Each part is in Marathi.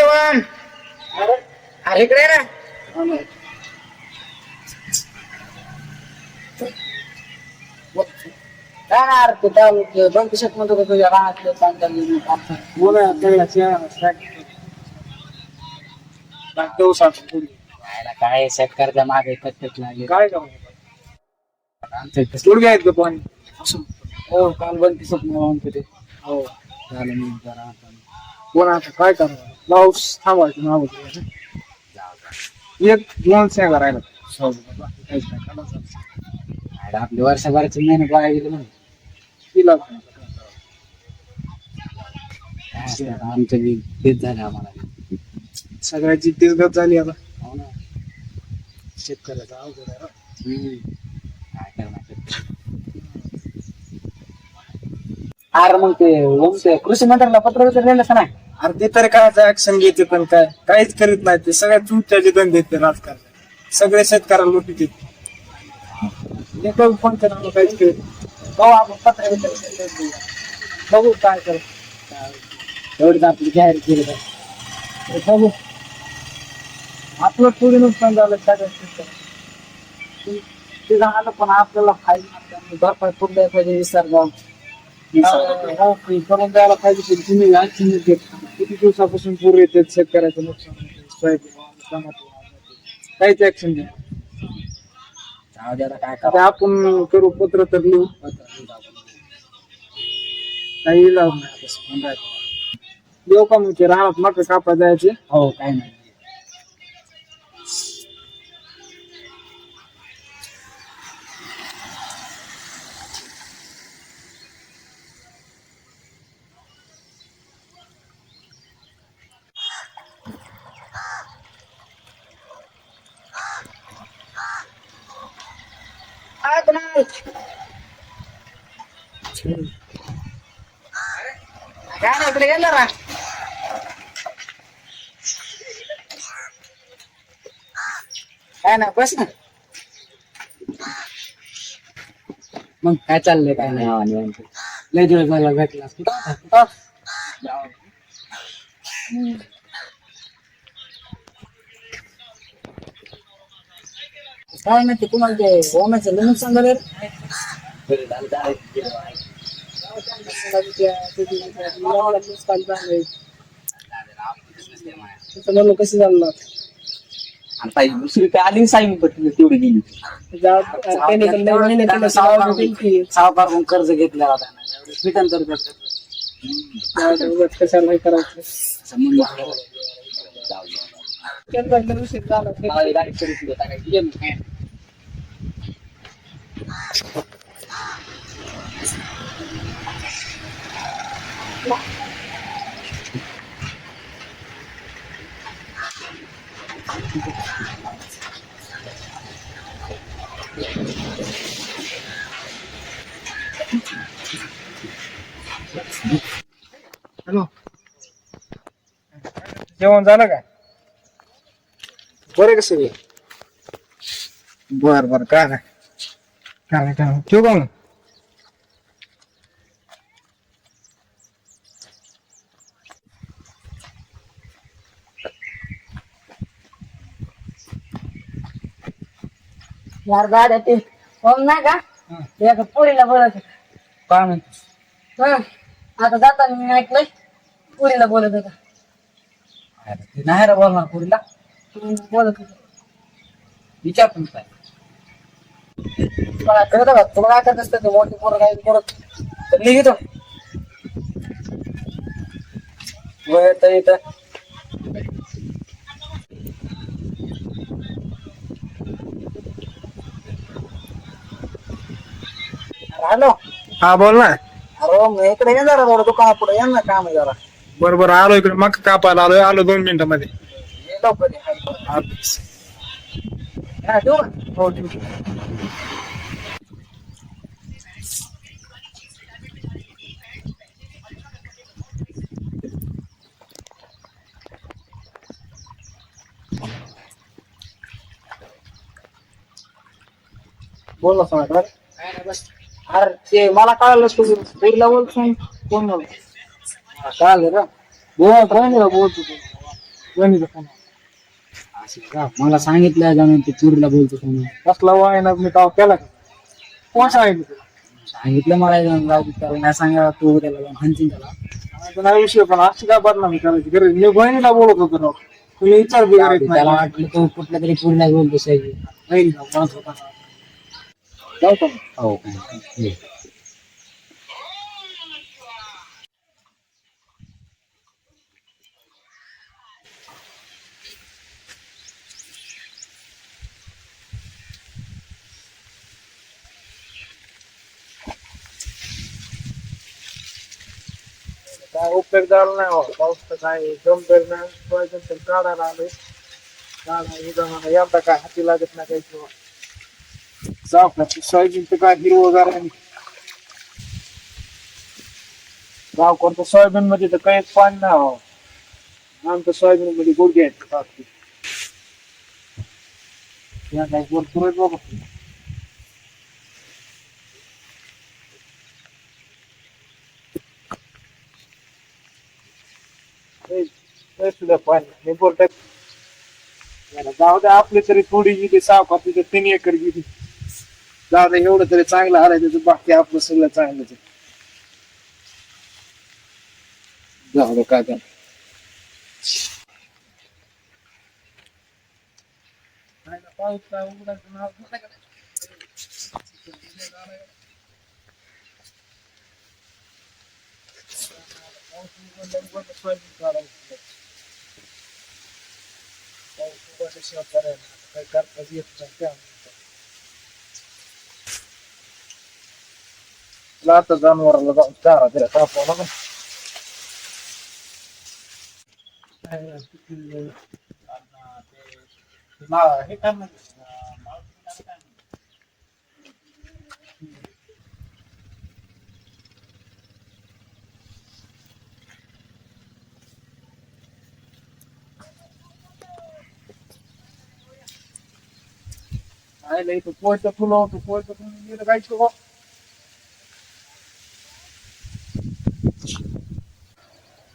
वन अरे इकडे ना काय ना अरे ते दोन दिवसात म्हणतो तुझ्या राहत बोला काय शेतकऱ्याच्या मागे कटकट लागली काय करू आमच्या इथं गुडघे आहेत का पाणी हो काल बंद दिसत नाही ते हो झालं मी जरा आता कोण आता काय करणार पाऊस थांबायचं नाव एक दोन शेंगा राहिला बाकी काहीच नाही करायचं. अरे आपले वर्षभराचे महिने गोळा गेले म्हणजे तिला आमचं बी तेच झालं आम्हाला सगळ्याची तिरगत झाली आता हो ना शेतकऱ्याचा अवघड आहे. काय करणार अरे मग ते कृषी मंत्र्याला पत्र वगैरे लिहिलं नाही अरे ते तरी काय ऍक्शन घेते पण काय काहीच करीत नाही ते सगळ्या तुमच्याचे धंदे ते राजकारण सगळे शेतकऱ्याला लुटीत फोन करा काहीच करीत बघू आपण पत्र वगैरे बघू काय कर एवढीच आपली जाहीर केली तर बघू आपलं थोडी नुकसान झालं सगळ्या ते झालं पण आपल्याला फायदा भरपाई पूर्ण पाहिजे विसरगाव करून द्यायला पाहिजे तुम्ही किती दिवसापासून पूर्व येतात शेतकऱ्याचं नुकसान सोयाबीन काहीच ऍक्शन नाही काय आता आपण करू पत्र तर लिहू काही इलाज नाही देऊ का म्हणजे राहणार मग कापा जायचे हो काय नाही काय नाही इकडे गेलं ना काय ना बस ना मग काय चाललंय काय नाही लय दिवस झाला भेटला काय नाही ते तुम्हाला ते ओम्याचं लय नुकसान झालं म्हणलं कसं झालं आता दुसरी काय आली साईन पटली तेवढी गेली सावकार कर्ज घेतला होता रिटर्न कशाला नाही करायचं हॅलो जेवण झालं का बरे कसं बर बर काय नाही ठेवू का मग यार गाड्या ते होम नाही का एका पोरीला बोलत काय म्हणतो आता जाताना मी ऐकलंय पुरीला बोलत होता नाही रे बोलणार पुरीला बोलत होता विचार पण काय तुला करत का तुला काय करत असतं मोठी पोरं काय करत तर लिहितो इथं हॅलो हा बोल ना अरे मग इकडे ये जरा थोडं दुकाना पुढे ये ना काम आहे जरा बरोबर आलो इकडे मग कापायला आलो 2 मिनिटांमध्ये ये लवकर ये. हा ठेवू का? हो ठीक आहे बोलला सांगा काय नाही बस. अरे ते मला कळलं तू पुरीला बोलतो कोण बोल कळालं का बहिणीला बोलतो तू बहिणीचा फोन असं का मला सांगितलं जाणून ते पुरीला बोलतो म्हणून कसला वाय ना मी ताव केला का कोण सांगितलं तुला सांगितलं मला जाऊन जाऊ दे, त्याला नाही सांगा तू त्याला जाऊन हाणशील त्याला. आता नाही विषय पण अशी काय बदनामी करायची गरज मी बहिणीला बोलत होतो राव तुम्ही विचार बी जाऊ करीत दे, नाही त्याला वाटलं तू कुठल्या तरी पुरीला बोलतो साहेब. बहिणीला बोलत होता जाऊ का मग? हो काय काय उपयोग झाला नाही हो. पाऊस तर काय जमतर नाही सोयाबीन तर काढायला आलोय काढा उदा यंदा काय हाती लागत नाही काही किंवा जाऊ का सोयाबीन तर काय हिरवगार आहे गाव कोणतं सोयाबीन मध्ये तर काहीच पाणी नाही हो आमच्या सोयाबीन मध्ये गुडघे आहेत बाकी. या काय भरपूर आहेत बाबा सुद्धा पाणी मी बोलतात जाऊ द्या आपली तरी थोडी गेली सावका तिथे 3 एकर गेली जाऊ द्या एवढं तरी चांगलं आलंय त्याचं बाकी आपलं सगळं चांगलंच आहे. जाऊ द्या काय काय पाऊस काय उघडायचं नाव घेत नाही का? पाऊस उघडला उघडला सोयाबीन काढायचं पाऊस उघडल्याशिवाय करायला आता काही करताच येत नाही त्यामुळे तुला आता जनावराला जाऊन चारा दिला तापवला ना हे करणार आयला इथं पोयचं फुलं होतं पोयचं फुलं गेलं काय शिवा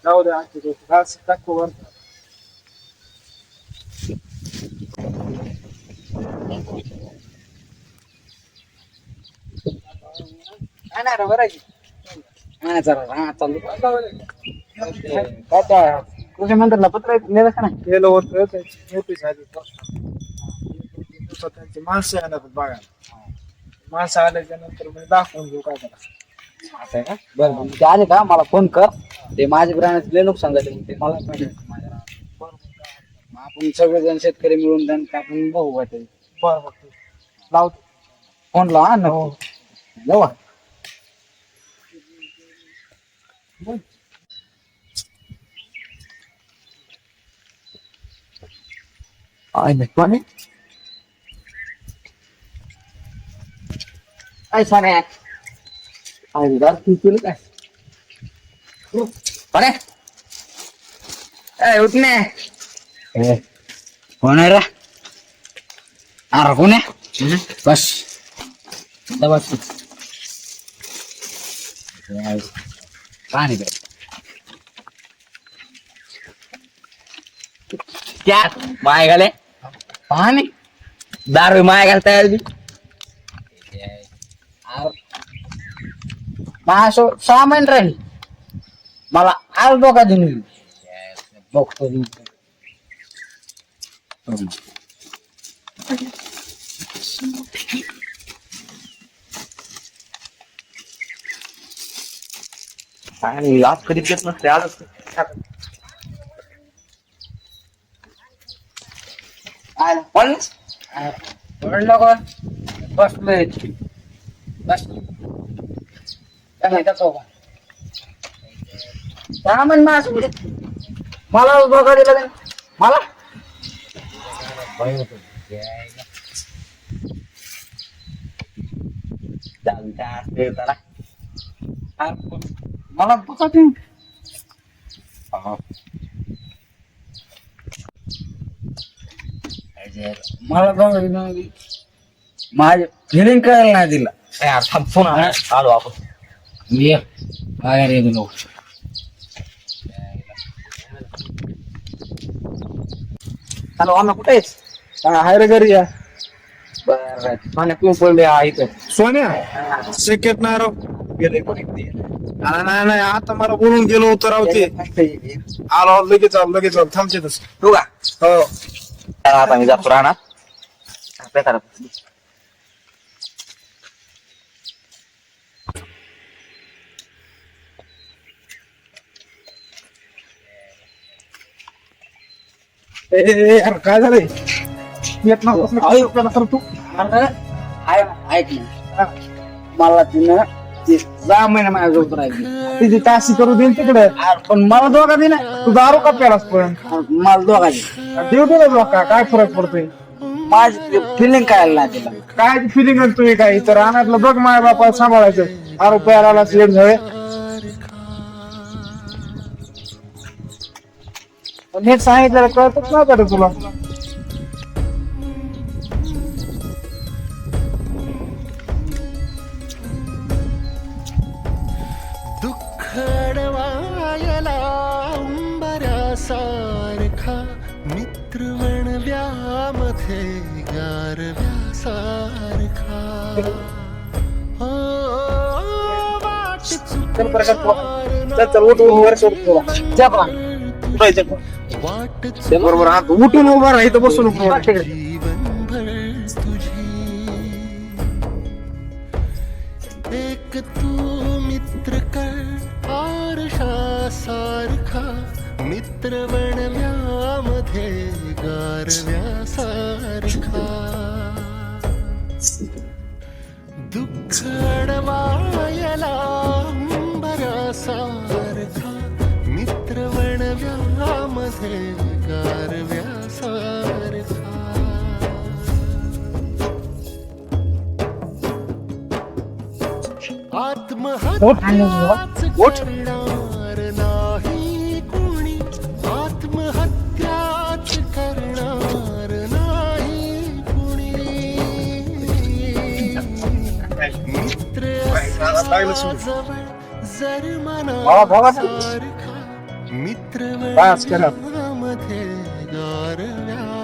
जाऊ द्या आजच्या दिवशी घास टाकू वर काय नाही रे बरं आहे की? हा जरा हा चालू काय त्या कृषी मंत्र्याला पत्र लिहिलं का नाही? गेलं होतं त्याची नोटीस आली त्यांची माणसं येणार बघा माणसं आल्याच्या नंतर मी दाखवून घेऊ काय करा असं आहे का बरं बरं ते आले का मला फोन कर ते माझ्या ग्राहकाचे लय नुकसान झाले ते मला पाहिजे माझ्या रानात. मग आपण सगळेजण शेतकरी मिळून त्यांना आपण बघू काहीतरी बरं लावतो फोन लावा ना जाऊ का? आहे पाणी काय सांगा आहे दार तू केलं काय अरे ए उठ ने कोण आहे रे अरे कोण आहे बस बस पाणी दे क्या माय घाले पाणी दारू माय घालता यार असं 6 महिने राहील मला आज डोका देऊन बघतो आणि आज कधी येत नसते आजच पडलं का बसलोय बस काय माहिती का सामान मास मला बघा दिला का मला मला बघा तुम्ही मला बघा माझे फिलिंग करायला नाही दिला. यार थांब फोन आलो आपण. ये बाहेर ये लोक. हॅलो अण्णा कुठे आहेस? हाय रे घरी या. बरं पाण्यात पिऊन पडले इथं. सोन्या शक्यत नाही राव. गेले कोणी ते. नाही आता मला बोलून गेलो होतो राव ते. आलो लगेच आलो थांबते तसं. तू का हो आता मी जातो राहणार. यार काय झालंय येत ना तू. ऐक ना मला तिनं 6 महिने माझ्याजवळ राहिली. तिची ताशी करू देईन तिकडे. पण मला दोघा दे ना. तू दारू का प्यालास पण मला दोघाची देऊ दे ना का काय फरक पडतोय. माझी फिलिंग करायला नाही दिला. काय फिलिंग तुम्ही काय तर रानातलं बघ माय बापा सांभाळायचं. आरोप प्यायला लेट झाले. नीट सांगितलं कळतच नाही का तुला. दुःखडवायला उंबऱ्यासारखा मित्रवण व्यामध्ये गारव्यासारखा वाट चल उठ वर सोड बरोबर हा उठून उभा राहा इथं बसून जीवनभर तुझी एक तू मित्र कर आरशासारखा मित्र बनव्यामध्ये गारव्यासारखा दुःख अडवायला बऱ्यासारखा मित्र बनव्यामध्ये गारव्यासारखा आत्महत्याच करणार नाही कुणी आत्महत्याच करणार नाही कुणी मित्र जवळ जर मनासारखा मित्र मध्ये गारव्यासारखा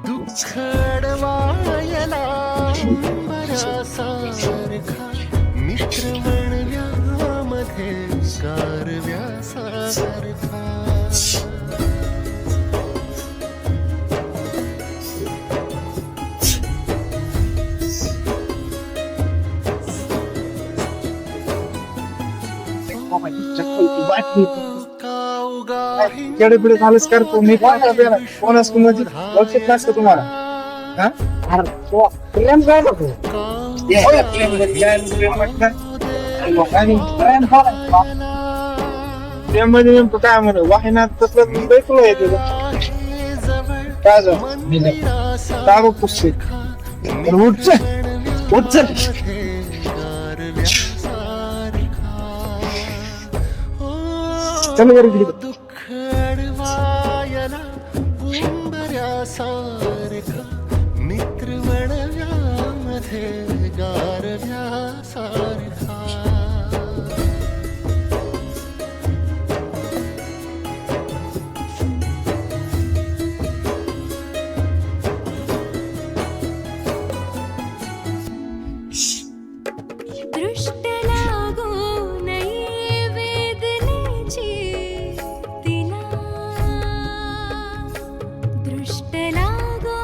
दुःख अडवायला बऱ्यासारखा मित्र बनव्यामध्ये गारव्यासारखा केडे पिढे झालंच करतो मी कोणाच कुणाची लक्षात नसतं तुम्हाला. प्रेम काय नको प्रेम म्हणजे नेमकं काय म्हण वाहिना तसलं तुला येते काय जाऊ पुस्तक उठ चल घरी दुःख अडवायला उंबऱ्यासारखा मित्र बनव्यामध्ये गारव्यासारखा दृष्ट लागो नये वेदनेची तिला दृष्ट लागो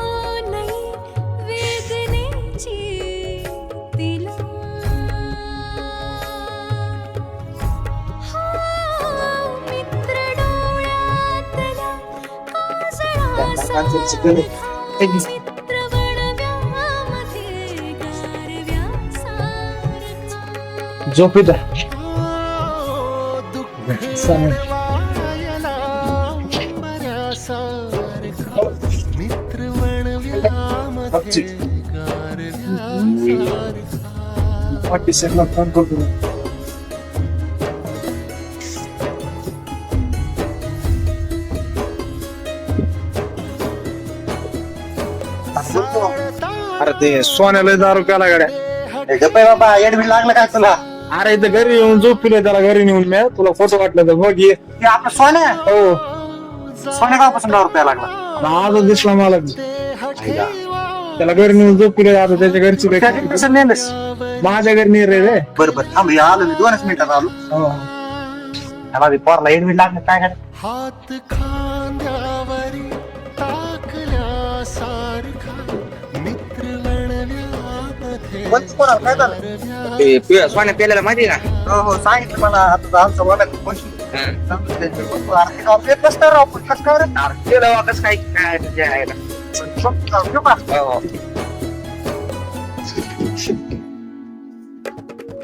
नये वेदनेची तिला हो मित्र डोळ्यातल्या काजळासारखा मित्र बनव्यामध्ये गारव्यासारखा झोपित मित्र बनव्यामध्ये गारव्यासारखा फोन करतो. अरे ते सोन्याला दारू प्याला गाड्या. गप्पा बाबा एडमिट लागलं काय तुला? अरे इथं घरी येऊन झोपिले त्याला घरी नेऊन मी तुला फोटो वाटलं तर बघ ये. ते आपलं सोन्या हो सोन्या गावापासून 10 रुपया लागला. आजच दिसला मला. त्याला घरी नेऊन झोपिले आता त्याच्या घरची कसं नेलस? माझ्या घरी नाही रे. बरोबर थांब या आलो मी 2 मिनिटात आलो. त्याला बी पोरला एडमिट लागलं काय काय? हात खांद्यावरी टाकल्यासारखा मित्र वणव्यामध्ये काय झालं? ते सोन्या पेल्याला माहिती का? हो हो सांगितलं मला आता आमचं वाटत कोण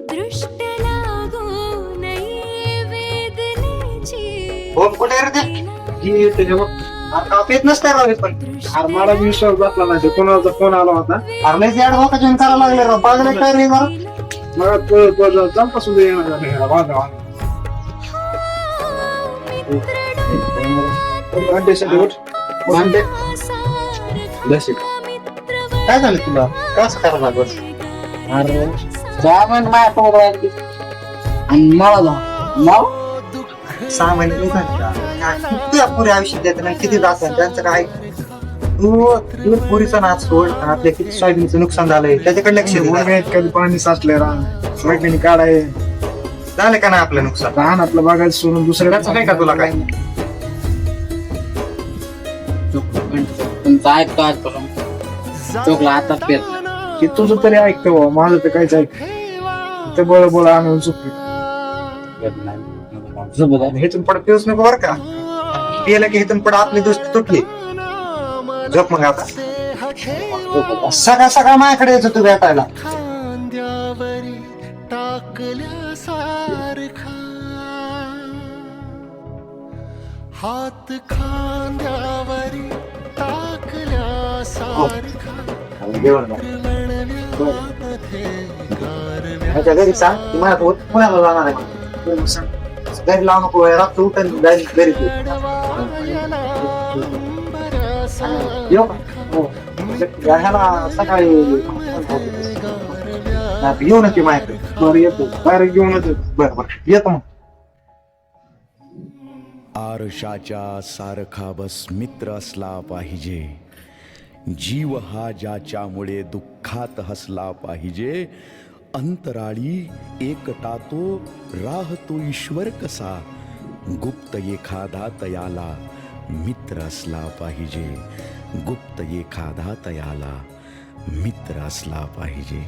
दृष्ट लागो नये वेदनेची पेत नसते राव हे पण. अरे मला विश्वास बसला नाही कोणाचा फोन आला होता. करायला लागले राव पागल काय रे मला. मग जंप सुद्धा येणार काय झालं तुला कसं करायला लागल? अरे 6 महिने माझ्या पोट राहिली आणि मला जाऊ नाव 6 महिने किती पुरे आयुष्यात देत नाही किती जात त्यांचं काय. तू पुरीचा नाच सोड आपल्या किती सोयाबीनचं नुकसान झालंय त्याच्याकडे लक्ष दे. कधी पाणी साचले रान वैज्ञानिक काढाय झालं का नाही आपलं नुकसान? रान आपलं बघायचं सोडून दुसऱ्याचं नाही का तुला काय? तुमचं ऐकतो आजपासून चोकला आता पेत की तुझं तरी ऐकतो बाबा माझं तर काहीच ऐक ते बळ आणून चुकली. हेतून पडत पिऊच नको बरं का. पियला की हेतून पड आपली दोस्ती तुटली. झोप मग आता. सगळा माझ्याकडे येतो तू भेटायला. खांद्यावरी टाकल्यासारखा हात खांद्यावरी टाकल्यासारखा माझ्या घरी सांग की माझ्या पुण्याला जाणार आहे. घरी लावू नको रात्र उठून घरी येऊ का? ह्याला सकाळी येऊ नक्की माझ्याकडे. बरं येतो डायरेक्ट घेऊनच येतो. बरं बरं येतो मग. आरशाच्या सारखा बस मित्र असला पाहिजे. जीव हा ज्याच्यामुळे दुःखात हसला पाहिजे. अंतराळी एकटा तो राहतो ईश्वर कसा. गुप्त एखादा तयाला मित्र असला पाहिजे. गुप्त एखादा तयाला मित्र असला पाहिजे.